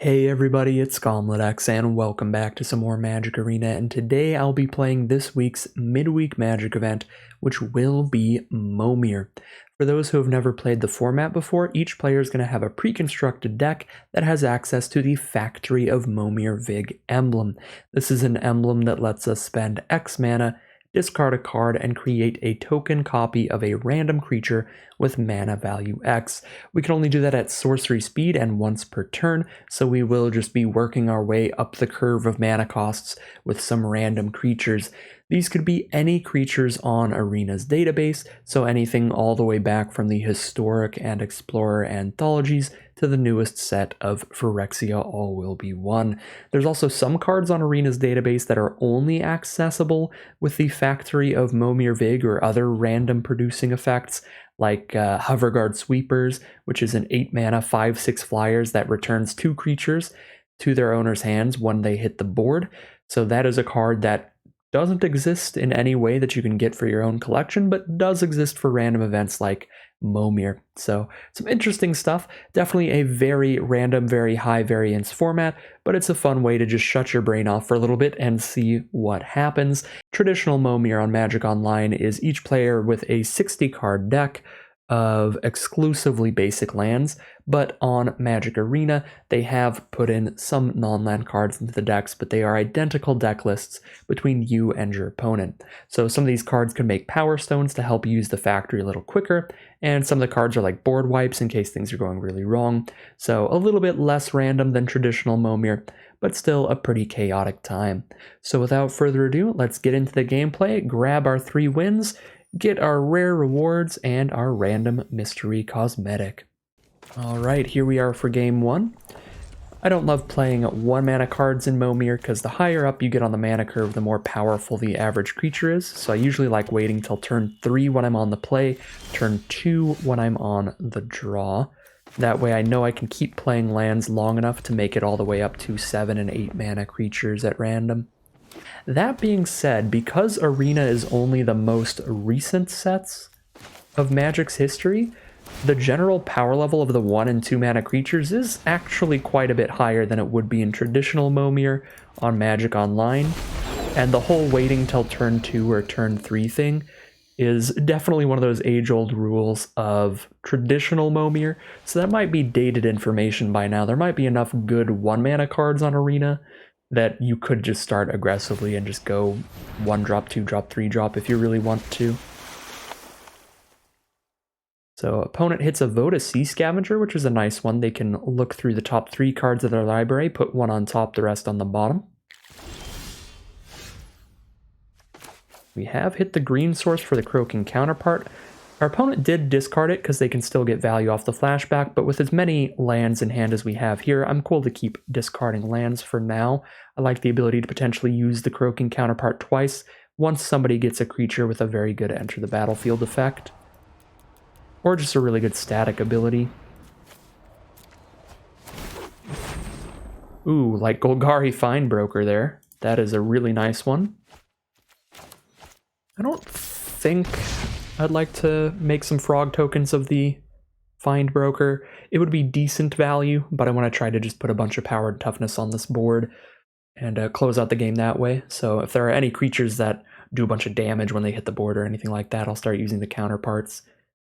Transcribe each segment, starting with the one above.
Hey everybody, it's GauntletX and welcome back to some more Magic Arena, and today I'll be playing this week's Midweek Magic Event, which will be Momir. For those who have never played the format before, each player is going to have a pre-constructed deck that has access to the Factory of Momir Vig Emblem. This is an emblem that lets us spend X mana, discard a card, and create a token copy of a random creature with mana value X. We can only do that at sorcery speed and once per turn, so we will just be working our way up the curve of mana costs with some random creatures. These could be any creatures on Arena's database, so anything all the way back from the Historic and Explorer anthologies to the newest set of Phyrexia All Will Be One. There's also some cards on Arena's database that are only accessible with the Factory of Momir Vig or other random producing effects, like Hoverguard Sweepers, which is an 8 mana 5/6 flyers that returns 2 creatures to their owner's hands when they hit the board. So that is a card that doesn't exist in any way that you can get for your own collection, but does exist for random events like Momir. So some interesting stuff. Definitely a very random, very high variance format, but it's a fun way to just shut your brain off for a little bit and see what happens. Traditional Momir on Magic Online is each player with a 60 card deck of exclusively basic lands, but on Magic Arena they have put in some non-land cards into the decks, but they are identical deck lists between you and your opponent. So some of these cards can make Power Stones to help you use the factory a little quicker, and some of the cards are like board wipes in case things are going really wrong. So a little bit less random than traditional Momir, but still a pretty chaotic time. So without further ado, let's get into the gameplay, grab our 3 wins, get our rare rewards, and our random mystery cosmetic. Alright, here we are for game 1. I don't love playing 1 mana cards in Momir because the higher up you get on the mana curve, the more powerful the average creature is, so I usually like waiting till turn 3 when I'm on the play, turn 2 when I'm on the draw. That way I know I can keep playing lands long enough to make it all the way up to 7 and 8 mana creatures at random. That being said, because Arena is only the most recent sets of Magic's history, the general power level of the 1 and 2 mana creatures is actually quite a bit higher than it would be in traditional Momir on Magic Online, and the whole waiting till turn 2 or turn 3 thing is definitely one of those age-old rules of traditional Momir, so that might be dated information by now. There might be enough good 1 mana cards on Arena that you could just start aggressively and just go 1 drop, 2 drop, 3 drop if you really want to. So opponent hits a Vote a Sea Scavenger, which is a nice one. They can look through the top 3 cards of their library, put 1 on top, the rest on the bottom. We have hit the green source for the Croaking Counterpart. Our opponent did discard it because they can still get value off the flashback, but with as many lands in hand as we have here, I'm cool to keep discarding lands for now. I like the ability to potentially use the Croaking Counterpart twice once somebody gets a creature with a very good enter the battlefield effect, or just a really good static ability. Ooh, like Golgari Findbroker there. That is a really nice one. I don't think I'd like to make some frog tokens of the Findbroker. It would be decent value, but I want to try to just put a bunch of power and toughness on this board and close out the game that way. So if there are any creatures that do a bunch of damage when they hit the board or anything like that, I'll start using the counterparts.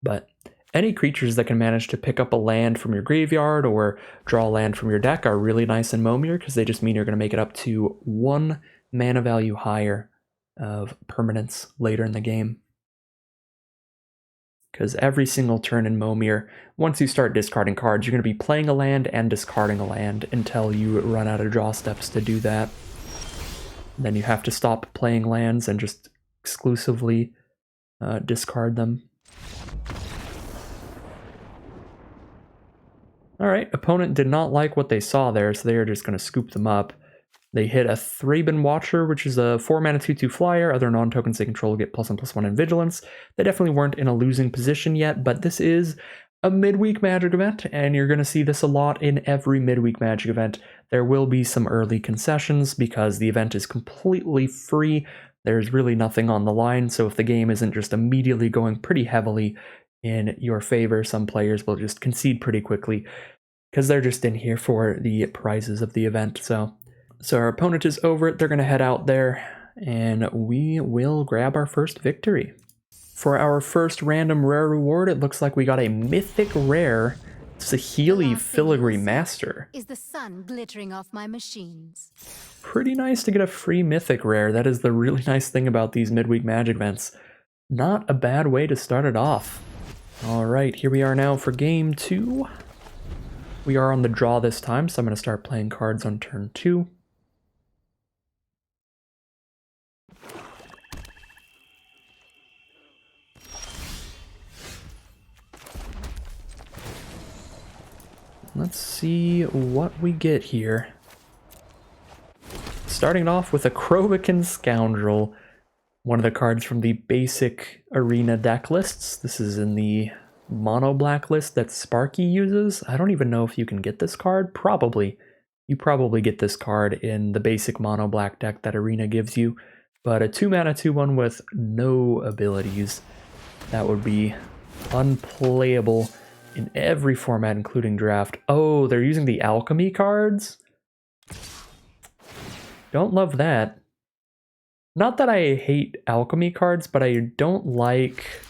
But any creatures that can manage to pick up a land from your graveyard or draw a land from your deck are really nice in Momir because they just mean you're going to make it up to 1 mana value higher of permanence later in the game. Because every single turn in Momir, once you start discarding cards, you're going to be playing a land and discarding a land until you run out of draw steps to do that. And then you have to stop playing lands and just exclusively discard them. Alright, opponent did not like what they saw there, so they are just going to scoop them up. They hit a Thraben Watcher, which is a 4 mana 2/2 flyer. Other non-tokens they control get +1/+1 in Vigilance. They definitely weren't in a losing position yet, but this is a Midweek Magic event, and you're going to see this a lot in every Midweek Magic event. There will be some early concessions because the event is completely free. There's really nothing on the line, so if the game isn't just immediately going pretty heavily in your favor, some players will just concede pretty quickly. because they're just in here for the prizes of the event. So our opponent is over it. They're going to head out there, and we will grab our first victory. For our first random rare reward, it looks like we got a mythic rare Sahili Filigree Master. Is the sun glittering off my machines? Pretty nice to get a free mythic rare. That is the really nice thing about these midweek magic events. Not a bad way to start it off. All right, here we are now for game 2. We are on the draw this time, so I'm going to start playing cards on turn 2. Let's see what we get here. Starting off with a Krovikan Scoundrel, one of the cards from the basic arena deck lists. This is in the mono black list that Sparky uses. I don't even know if you can get this card. Probably. You probably get this card in the basic mono black deck that arena gives you. But a 2-mana 2/1 with no abilities. That would be unplayable in every format, including draft. Oh, they're using the alchemy cards? Don't love that. Not that I hate alchemy cards, but I don't like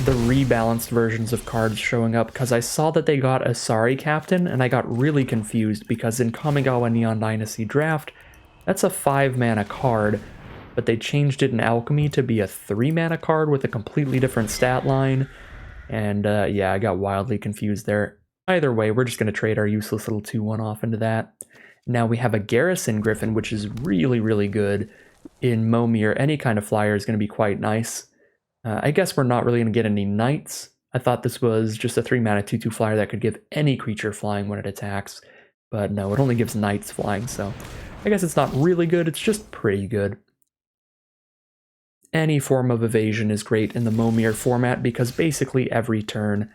the rebalanced versions of cards showing up, because I saw that they got Asari Captain, and I got really confused, because in Kamigawa Neon Dynasty Draft, that's a 5-mana card, but they changed it in Alchemy to be a 3-mana card with a completely different stat line. And yeah, I got wildly confused there. Either way, we're just going to trade our useless little 2/1 off into that. Now we have a Garrison Griffin, which is really, really good in Momir. Any kind of flyer is going to be quite nice. I guess we're not really going to get any Knights. I thought this was just a 3-mana 2/2 flyer that could give any creature flying when it attacks. But no, it only gives Knights flying, so I guess it's not really good, it's just pretty good. Any form of evasion is great in the Momir format, because basically every turn,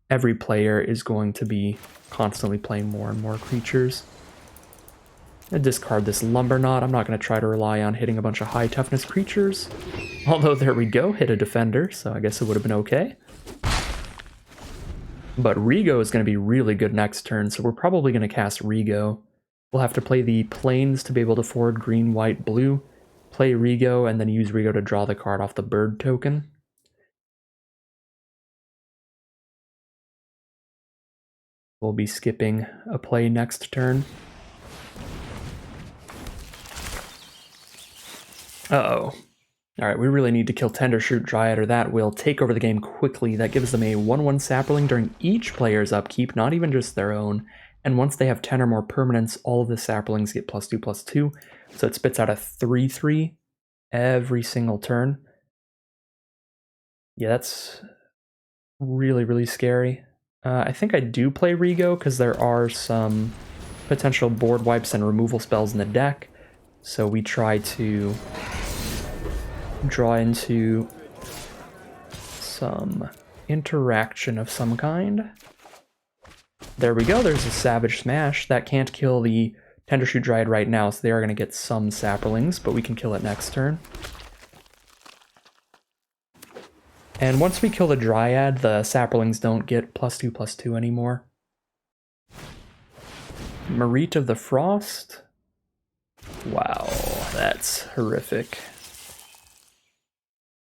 every player is going to be constantly playing more and more creatures. I discard this Lumberknot. I'm not going to try to rely on hitting a bunch of high toughness creatures. Although there we go, hit a defender, so I guess it would have been okay. But Rigo is going to be really good next turn, so we're probably going to cast Rigo. We'll have to play the Plains to be able to forward green, white, blue. Play Rigo, and then use Rigo to draw the card off the bird token. We'll be skipping a play next turn. Uh-oh. Alright, we really need to kill Tendershoot Dryad, or that will take over the game quickly. That gives them a 1/1 Sapperling during each player's upkeep, not even just their own. And once they have 10 or more permanents, all of the Sapperlings get +2/+2. So it spits out a 3/3 every single turn. Yeah, that's really, really scary. I think I do play Rigo, because there are some potential board wipes and removal spells in the deck. So we try to draw into some interaction of some kind. There we go, there's a Savage Smash. That can't kill the Tendershoot Dryad right now, so they are going to get some Sapperlings, but we can kill it next turn. And once we kill the Dryad, the Sapperlings don't get +2/+2 anymore. Marit of the Frost. Wow, that's horrific.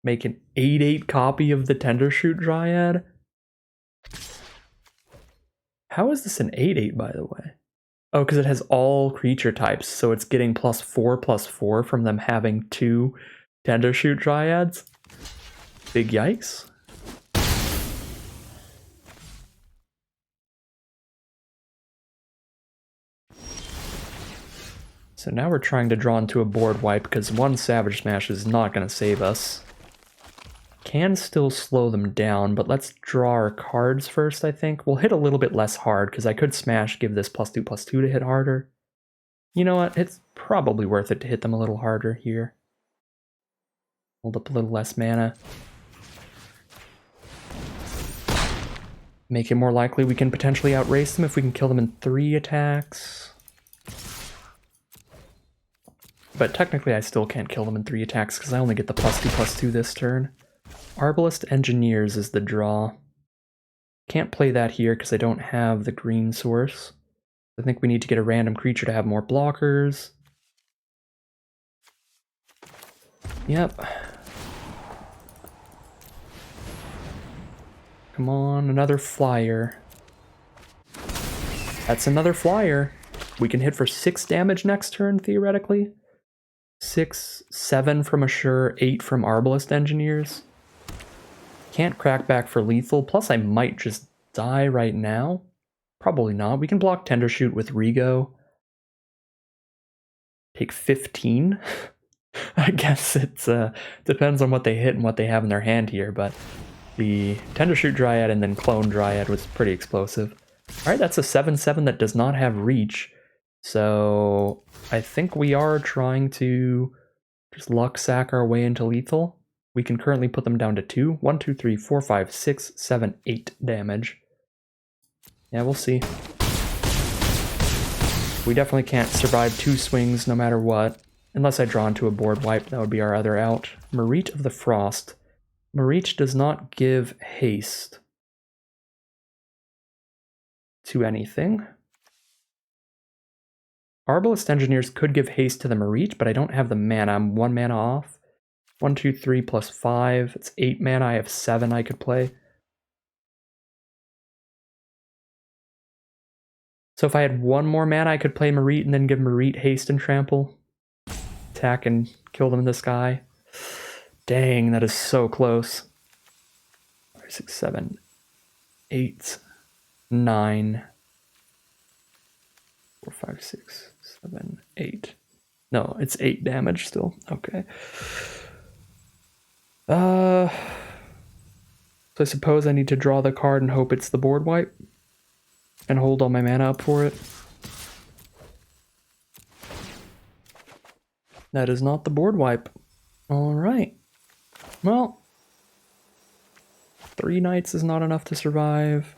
Make an 8/8 copy of the Tendershoot Dryad? How is this an 8/8, by the way? Oh, because it has all creature types, so it's getting +4/+4 from them having 2 Tendershoot Dryads? Big yikes. So now we're trying to draw into a board wipe, because one Savage Smash is not going to save us. Can still slow them down, but let's draw our cards first, I think. We'll hit a little bit less hard, because I could Smash, give this +2/+2 to hit harder. You know what? It's probably worth it to hit them a little harder here. Hold up a little less mana. Make it more likely we can potentially outrace them if we can kill them in 3 attacks. But technically I still can't kill them in 3 attacks because I only get the +2/+2 this turn. Arbalest Engineers is the draw. Can't play that here because I don't have the green source. I think we need to get a random creature to have more blockers. Yep. Come on, another flyer. That's another flyer. We can hit for 6 damage next turn, theoretically. 6, 7 from Assure, 8 from Arbalest Engineers. Can't crack back for lethal, plus I might just die right now. Probably not. We can block Tender Shoot with Rego. Take 15. I guess it's depends on what they hit and what they have in their hand here, but the Tender Shoot Dryad and then Clone Dryad was pretty explosive. Alright, that's a 7/7 that does not have reach. So I think we are trying to just luck sack our way into lethal. We can currently put them down to 2. 1, 2, 3, 4, 5, 6, 7, 8 damage. Yeah, we'll see. We definitely can't survive 2 swings no matter what. Unless I draw into a board wipe, that would be our other out. Marit of the Frost. Marit does not give haste to anything. Arbalest Engineers could give haste to the Marit, but I don't have the mana. I'm 1 mana off. 1, 2, 3 plus 5. It's 8 mana. I have 7 I could play. So if I had 1 more mana, I could play Marit and then give Marit haste and trample. Attack and kill them in the sky. Dang, that is so close. 5, 6, 7, 8, 9. 4, 5, 6, 7, 8. No, it's 8 damage still. Okay. So I suppose I need to draw the card and hope it's the board wipe. And hold all my mana up for it. That is not the board wipe. Alright. Well, 3 nights is not enough to survive.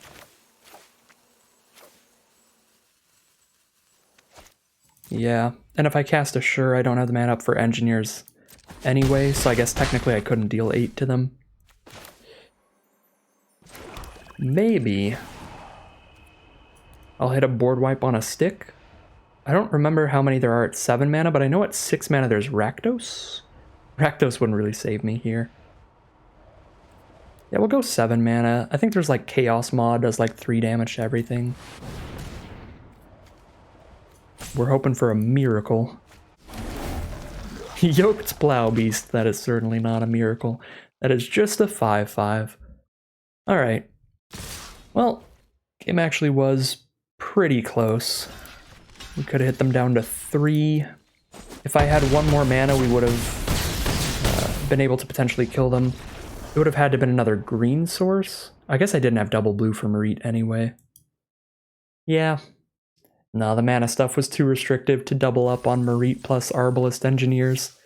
Yeah, and if I cast Assure, I don't have the mana up for Engineers anyway, so I guess technically I couldn't deal 8 to them. Maybe I'll hit a board wipe on a stick. I don't remember how many there are at 7 mana, but I know at 6 mana there's Rakdos. Rakdos wouldn't really save me here. Yeah, we'll go 7 mana. I think there's like Chaos Mod does like 3 damage to everything. We're hoping for a miracle. Yoked Plow Beast, that is certainly not a miracle. That is just a 5/5. Alright. Well, game actually was pretty close. We could have hit them down to 3. If I had 1 more mana, we would have been able to potentially kill them. It would have had to have been another green source. I guess I didn't have double blue for Marit anyway. Yeah. No, the mana stuff was too restrictive to double up on Marit plus Arbalest Engineers.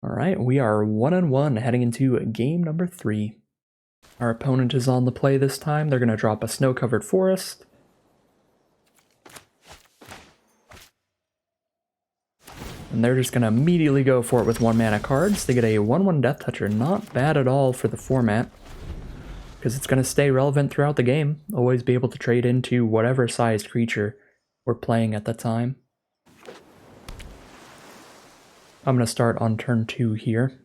Alright, we are 1-1 heading into game number 3. Our opponent is on the play this time. They're going to drop a snow-covered forest. And they're just going to immediately go for it with 1 mana cards. They get a 1/1 Death Toucher. Not bad at all for the format. Because it's going to stay relevant throughout the game. Always be able to trade into whatever sized creature we're playing at the time. I'm going to start on turn 2 here.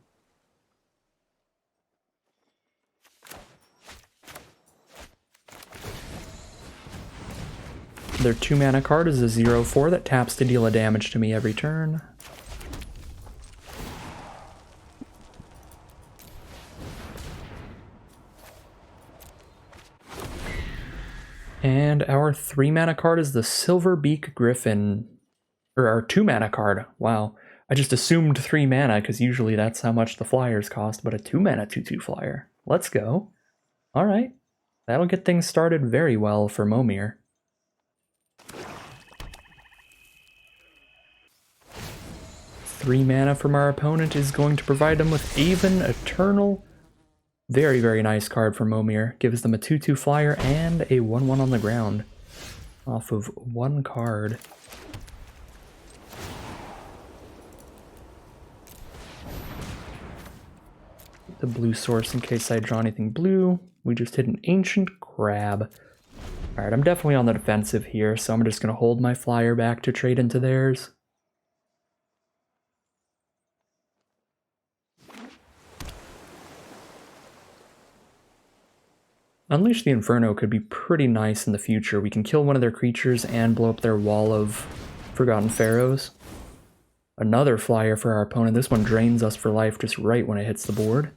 Their 2 mana card is a 0/4 that taps to deal a damage to me every turn. And our 3 mana card is the Silverbeak Griffin. Or our 2 mana card. Wow. I just assumed 3 mana because usually that's how much the flyers cost, but a 2 mana 2/2 flyer. Let's go. Alright. That'll get things started very well for Momir. Three mana from our opponent is going to provide them with Aven Eternal. Very, very nice card for Momir. Gives them a 2/2 flyer and a 1/1 on the ground. Off of 1 card. The blue source in case I draw anything blue. We just hit an Ancient Crab. Alright, I'm definitely on the defensive here, so I'm just going to hold my flyer back to trade into theirs. Unleash the Inferno could be pretty nice in the future. We can kill one of their creatures and blow up their wall of Forgotten Pharaohs. Another flyer for our opponent. This one drains us for life just right when it hits the board.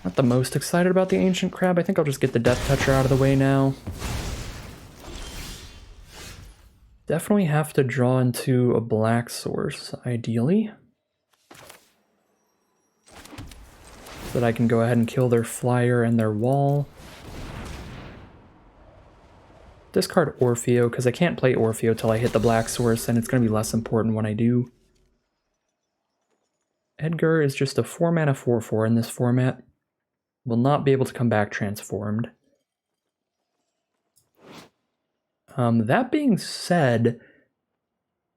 Not the most excited about the Ancient Crab. I think I'll just get the Death Toucher out of the way now. Definitely have to draw into a black source, ideally. So that I can go ahead and kill their flyer and their wall. Discard Orfeo, because I can't play Orfeo till I hit the black source, and it's going to be less important when I do. Edgar is just a 4-mana 4/4 in this format. Will not be able to come back transformed. That being said,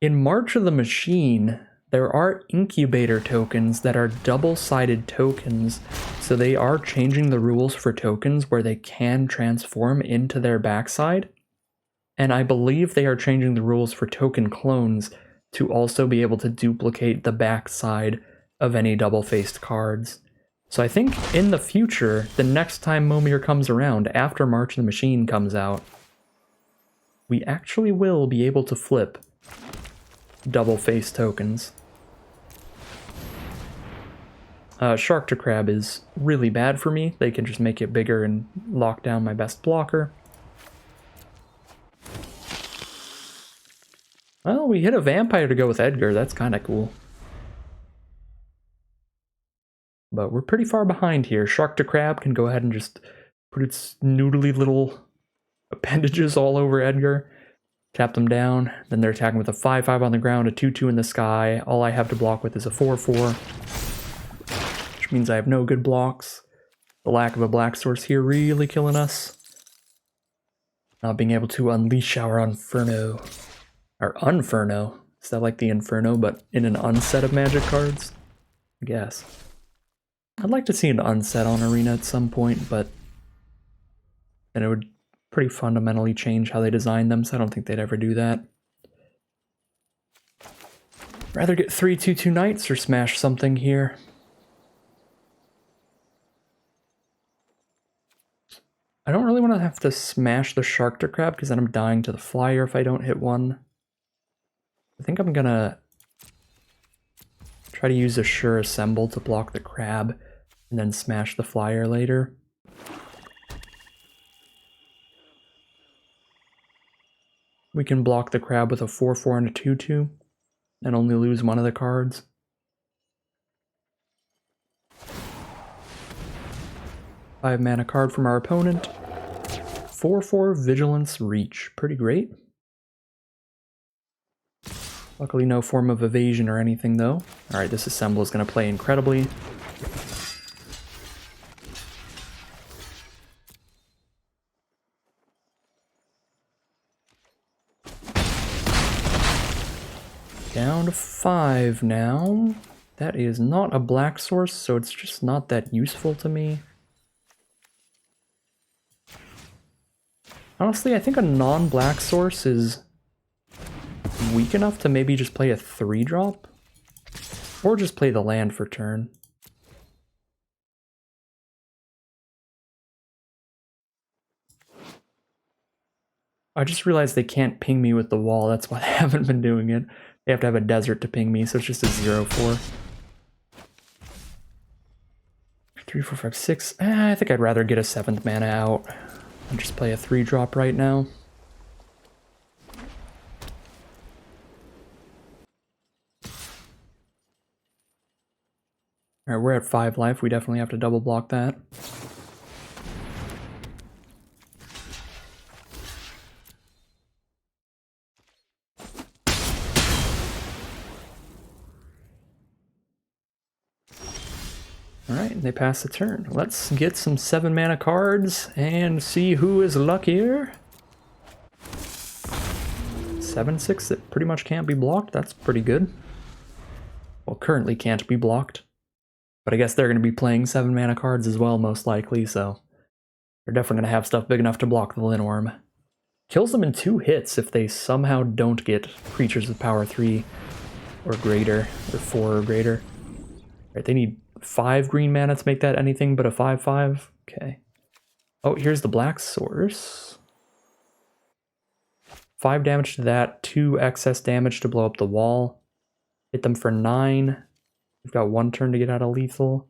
in March of the Machine, there are incubator tokens that are double-sided tokens, so they are changing the rules for tokens where they can transform into their backside. And I believe they are changing the rules for token clones to also be able to duplicate the backside of any double-faced cards. So I think in the future, the next time Momir comes around, after March of the Machine comes out, we actually will be able to flip double-faced tokens. Shark to Crab is really bad for me. They can just make it bigger and lock down my best blocker. Well, we hit a vampire to go with Edgar. That's kind of cool. But we're pretty far behind here. Shark to Crab can go ahead and just put its noodly little appendages all over Edgar. Tap them down. Then they're attacking with a 5/5 on the ground, a 2/2 in the sky. All I have to block with is a 4/4. Which means I have no good blocks. The lack of a black source here really killing us. Not being able to unleash our Inferno. Our Unferno. Is that like the Inferno, but in an unset of Magic cards? I guess. I'd like to see an unset on Arena at some point, but then it would pretty fundamentally change how they design them, so I don't think they'd ever do that. Rather get 3/2/2 Knights or smash something here. I don't really want to have to smash the Shark to Crab, because then I'm dying to the flyer if I don't hit one. I think I'm gonna try to use a Sure Assemble to block the crab, and then smash the flyer later. We can block the crab with a 4/4 and a 2/2, and only lose one of the cards. Five mana card from our opponent. 4/4 Vigilance Reach. Pretty great. Luckily no form of evasion or anything though. Alright, this Assemble is going to play incredibly. Down to 5 now. That is not a black source, so it's just not that useful to me. Honestly, I think a non-black source is weak enough to maybe just play a 3-drop. Or just play the land for turn. I just realized they can't ping me with the wall, that's why I haven't been doing it. They have to have a desert to ping me, so it's just a 0/4. 3, 4, 5, 6. I think I'd rather get a 7th mana out and just play a 3-drop right now. Alright, we're at 5 life. We definitely have to double block that. Alright, they pass the turn. Let's get some 7 mana cards and see who is luckier. 7/6 that pretty much can't be blocked. That's pretty good. Well, currently can't be blocked. But I guess they're going to be playing 7 mana cards as well, most likely, so they're definitely going to have stuff big enough to block the Linnorm. Kills them in 2 hits if they somehow don't get creatures with power 3 or greater, or 4 or greater. Right, they need 5 green mana to make that anything but a 5/5. Okay. Oh, here's the black source. 5 damage to that, 2 excess damage to blow up the wall. Hit them for 9. We've got 1 turn to get out of lethal.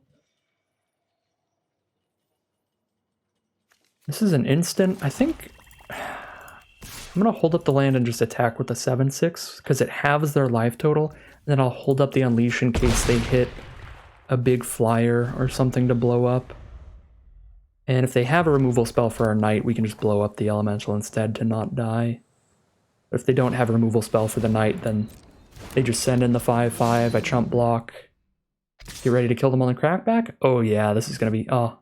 This is an instant. I think I'm going to hold up the land and just attack with the 7/6 because it halves their life total. And then I'll hold up the Unleash in case they hit a big flyer or something to blow up. And if they have a removal spell for our knight, we can just blow up the elemental instead to not die. But if they don't have a removal spell for the knight, then they just send in the 5/5, I chump block. Get ready to kill them on the crackback? Oh yeah, this is going to be... Oh,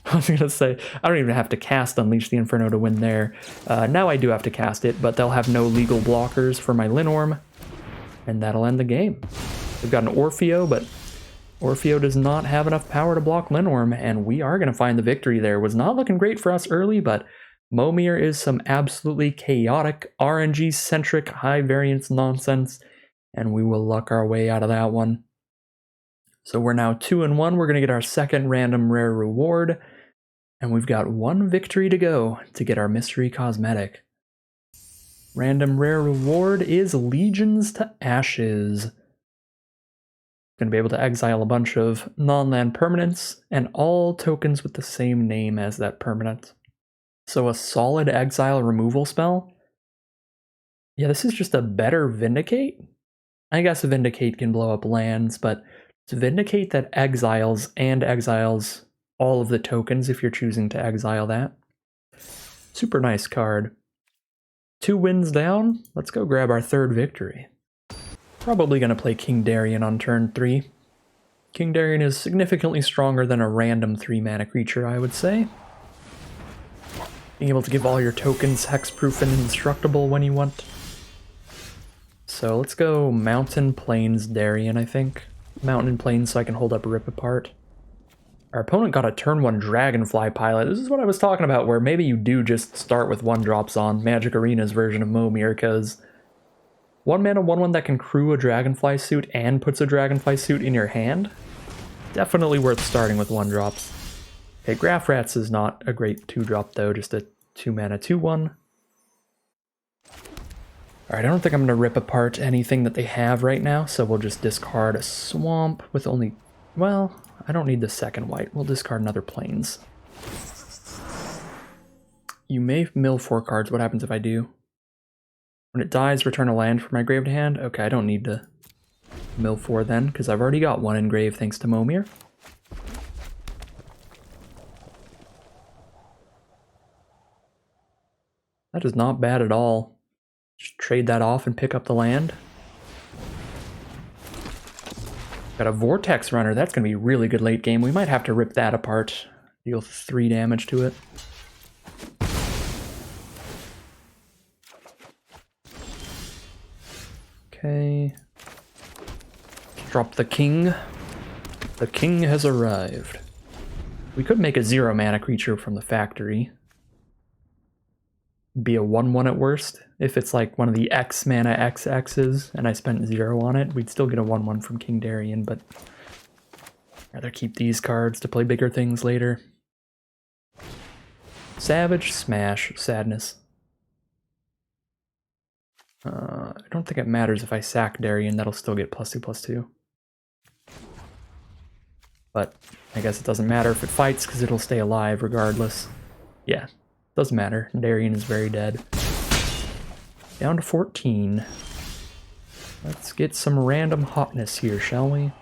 I was going to say, I don't even have to cast Unleash the Inferno to win there. Now I do have to cast it, but they'll have no legal blockers for my Linnorm. And that'll end the game. We've got an Orfeo, but Orfeo does not have enough power to block Linnorm, and we are going to find the victory there. Was not looking great for us early, but Momir is some absolutely chaotic, RNG-centric, high-variance nonsense, and we will luck our way out of that one. So we're now 2-1. We're going to get our second random rare reward, and we've got 1 victory to go to get our mystery cosmetic. Random rare reward is Legions to Ashes. Going to be able to exile a bunch of non-land permanents and all tokens with the same name as that permanent. So a solid exile removal spell. Yeah, this is just a better Vindicate. I guess a Vindicate can blow up lands, but it's a Vindicate that exiles and exiles all of the tokens if you're choosing to exile that. Super nice card. 2 wins down. Let's go grab our 3rd victory. Probably going to play King Darien on turn 3. King Darien is significantly stronger than a random 3-mana creature, I would say. Being able to give all your tokens hexproof and indestructible when you want. So let's go Mountain Plains Darien, I think. Mountain and Plains so I can hold up Rip Apart. Our opponent got a turn 1 Dragonfly Pilot. This is what I was talking about, where maybe you do just start with 1-drops on Magic Arena's version of Momir, because 1 mana 1/1 that can crew a Dragonfly suit and puts a Dragonfly suit in your hand? Definitely worth starting with 1-drops. Okay, Graph Rats is not a great 2-drop though, just a 2 mana 2/1. Alright, I don't think I'm going to rip apart anything that they have right now, so we'll just discard a Swamp with only... Well, I don't need the second white. We'll discard another Plains. You may mill 4 cards. What happens if I do? When it dies, return a land from my grave to hand. Okay, I don't need to mill 4 then, because I've already got 1 in grave thanks to Momir. That is not bad at all. Just trade that off and pick up the land. Got a Vortex Runner. That's going to be really good late game. We might have to rip that apart. Deal 3 damage to it. Okay. Drop the king. The king has arrived. We could make a 0 mana creature from the factory. Be a 1/1 at worst. If it's like one of the X mana XXs and I spent 0 on it, we'd still get a 1/1 from King Darien, but I'd rather keep these cards to play bigger things later. Savage, Smash, Sadness. I don't think it matters if I sack Darien, that'll still get +2/+2. But I guess it doesn't matter if it fights because it'll stay alive regardless. Yeah, doesn't matter. Darien is very dead. Down to 14. Let's get some random hotness here, shall we?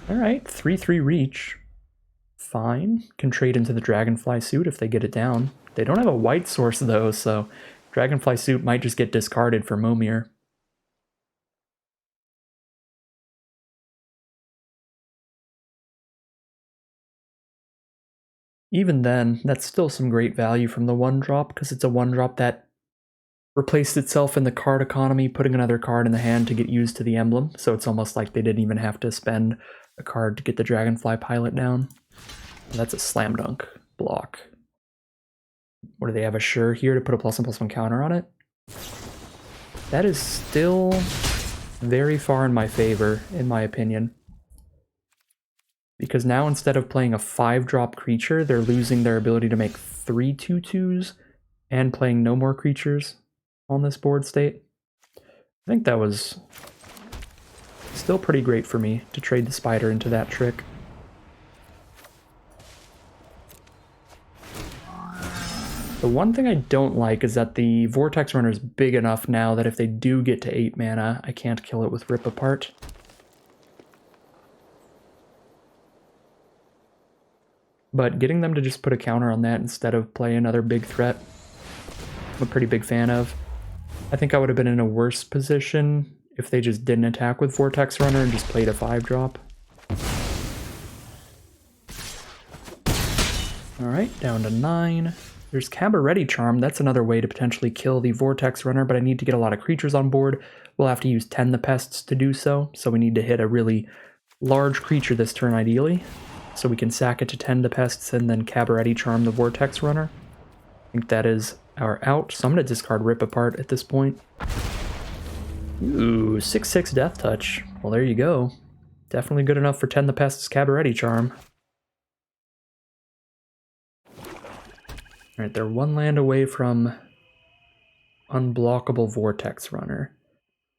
Alright, 3/3 reach. Fine. Can trade into the Dragonfly suit if they get it down. They don't have a white source though, so Dragonfly suit might just get discarded for Momir. Even then, that's still some great value from the 1-drop, because it's a 1-drop that replaced itself in the card economy, putting another card in the hand to get used to the emblem. So it's almost like they didn't even have to spend a card to get the Dragonfly Pilot down. That's a slam dunk block. What do they have, a Sure here to put a +1/+1 counter on it? That is still very far in my favor, in my opinion. Because now instead of playing a 5-drop creature, they're losing their ability to make 3 2/2s and playing no more creatures on this board state. I think that was still pretty great for me to trade the spider into that trick. The one thing I don't like is that the Vortex Runner is big enough now that if they do get to 8 mana, I can't kill it with Rip Apart. But getting them to just put a counter on that instead of play another big threat, I'm a pretty big fan of. I think I would have been in a worse position if they just didn't attack with Vortex Runner and just played a 5-drop. Alright, down to 9. There's Cabaret Charm. That's another way to potentially kill the Vortex Runner, but I need to get a lot of creatures on board. We'll have to use Tend the Pests to do so we need to hit a really large creature this turn ideally. So we can sack it to Tend the Pests and then Cabaret Charm the Vortex Runner. I think that is our out, so I'm going to discard Rip Apart at this point. Ooh, 6/6 Death Touch. Well, there you go. Definitely good enough for Tend the Pests Cabaret Charm. Alright, they're 1 land away from unblockable Vortex Runner.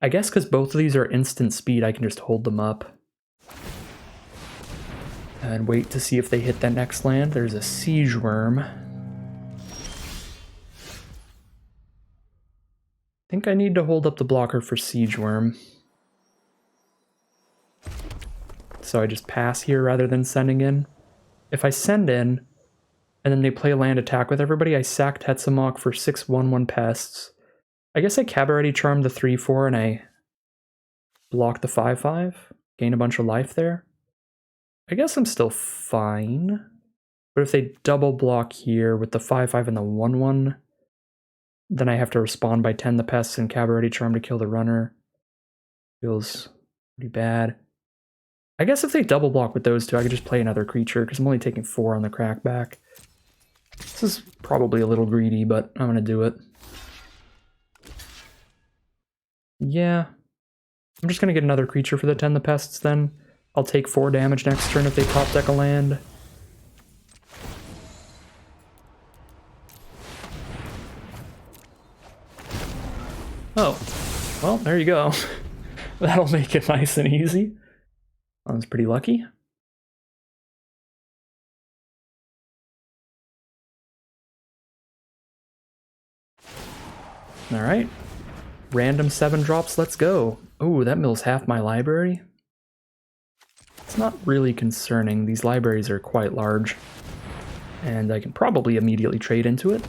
I guess because both of these are instant speed, I can just hold them up. And wait to see if they hit that next land. There's a Siege Worm. I think I need to hold up the blocker for Siege Worm. So I just pass here rather than sending in. If I send in, and then they play land attack with everybody, I sack Tetsamok for 6/1/1 pests. I guess I Cabaret Charm the 3/4 and I block the 5/5. Gain a bunch of life there. I guess I'm still fine. But if they double block here with the 5/5 and the 1/1, then I have to respond by Tend the Pests and Cabaret Charm to kill the runner. Feels pretty bad. I guess if they double block with those two, I could just play another creature, because I'm only taking 4 on the crackback. This is probably a little greedy, but I'm going to do it. Yeah. I'm just going to get another creature for the Tend the Pests then. I'll take 4 damage next turn if they top deck a land. Oh. Well, there you go. That'll make it nice and easy. I was pretty lucky. Alright. Random 7 drops, let's go. Oh, that mills half my library. It's not really concerning. These libraries are quite large. And I can probably immediately trade into it.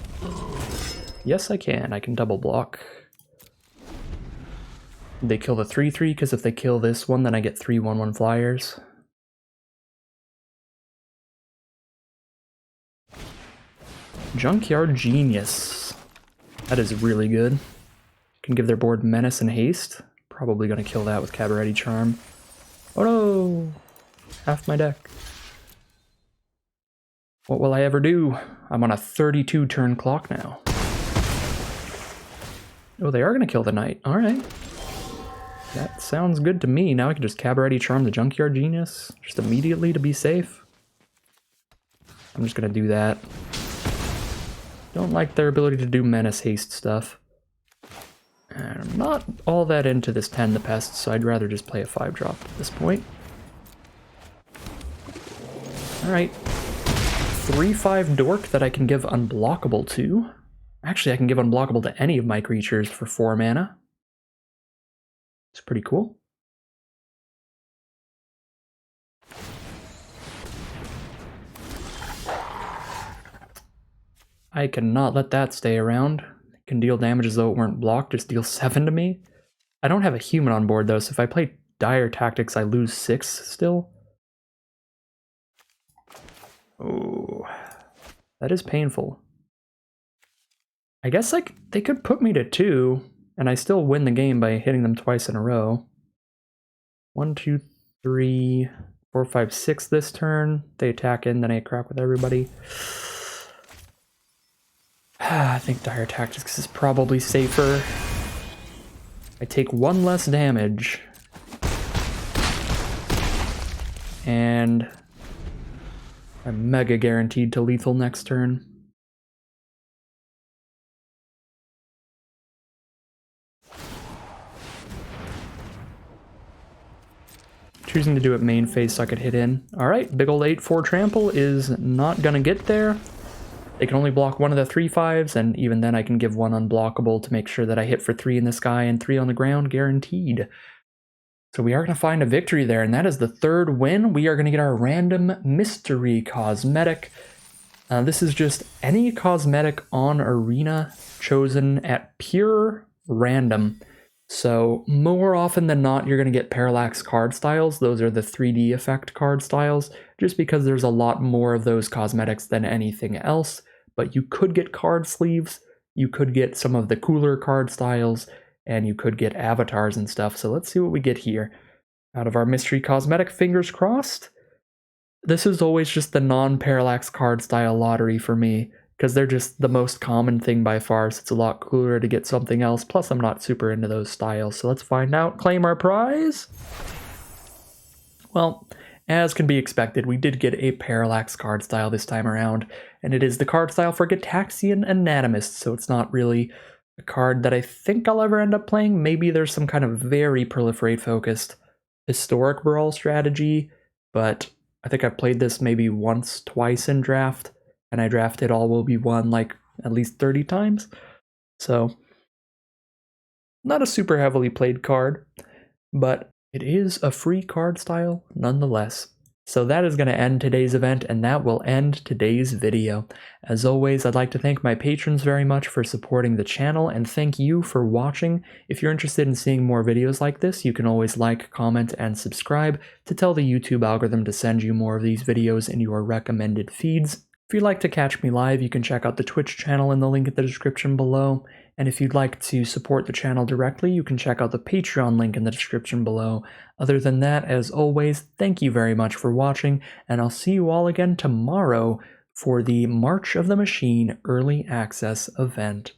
Yes, I can. I can double block. They kill the 3/3, because if they kill this one, then I get 3/1/1 flyers. Junkyard Genius. That is really good. Can give their board Menace and Haste. Probably going to kill that with Cabaret Charm. Oh no! Half my deck. What will I ever do? I'm on a 32 turn clock now. Oh, they are going to kill the knight. Alright. That sounds good to me. Now I can just Cabaret Charm the Junkyard Genius. Just immediately to be safe. I'm just going to do that. Don't like their ability to do Menace Haste stuff. And I'm not all that into this Tend the Pests, so I'd rather just play a 5-drop at this point. Alright. 3/5 Dork that I can give unblockable to. Actually, I can give unblockable to any of my creatures for 4 mana. It's pretty cool. I cannot let that stay around. It can deal damage as though it weren't blocked, just deal 7 to me. I don't have a human on board though, so if I play Dire Tactics, I lose 6 still. Oh, that is painful. I guess like they could put me to 2, and I still win the game by hitting them twice in a row. 1, 2, 3, 4, 5, 6 this turn. They attack in, then I crack with everybody. I think Dire Tactics is probably safer. I take 1 less damage. And I'm mega guaranteed to lethal next turn. Choosing to do it main phase so I could hit in. Alright, big old 8-4 trample is not gonna get there. They can only block 1 of the 3/5s, and even then I can give 1 unblockable to make sure that I hit for 3 in the sky and 3 on the ground, guaranteed. So we are going to find a victory there, and that is the 3rd win. We are going to get our random mystery cosmetic. This is just any cosmetic on Arena chosen at pure random. So more often than not, you're going to get parallax card styles. Those are the 3D effect card styles, just because there's a lot more of those cosmetics than anything else. But you could get card sleeves, you could get some of the cooler card styles, and you could get avatars and stuff. So let's see what we get here. Out of our mystery cosmetic, fingers crossed. This is always just the non-parallax card style lottery for me, because they're just the most common thing by far, so it's a lot cooler to get something else. Plus, I'm not super into those styles, so let's find out. Claim our prize. Well, as can be expected, we did get a parallax card style this time around, and it is the card style for Gitaxian Anatomist, so it's not really a card that I think I'll ever end up playing. Maybe there's some kind of very proliferate-focused historic brawl strategy, but I think I've played this maybe once, twice in draft, and I drafted All Will Be One like at least 30 times. So, not a super heavily played card, but it is a free card style nonetheless. So that is going to end today's event, and that will end today's video. As always, I'd like to thank my patrons very much for supporting the channel, and thank you for watching. If you're interested in seeing more videos like this, you can always like, comment, and subscribe to tell the YouTube algorithm to send you more of these videos in your recommended feeds. If you'd like to catch me live, you can check out the Twitch channel in the link in the description below. And if you'd like to support the channel directly, you can check out the Patreon link in the description below. Other than that, as always, thank you very much for watching, and I'll see you all again tomorrow for the March of the Machine Early Access event.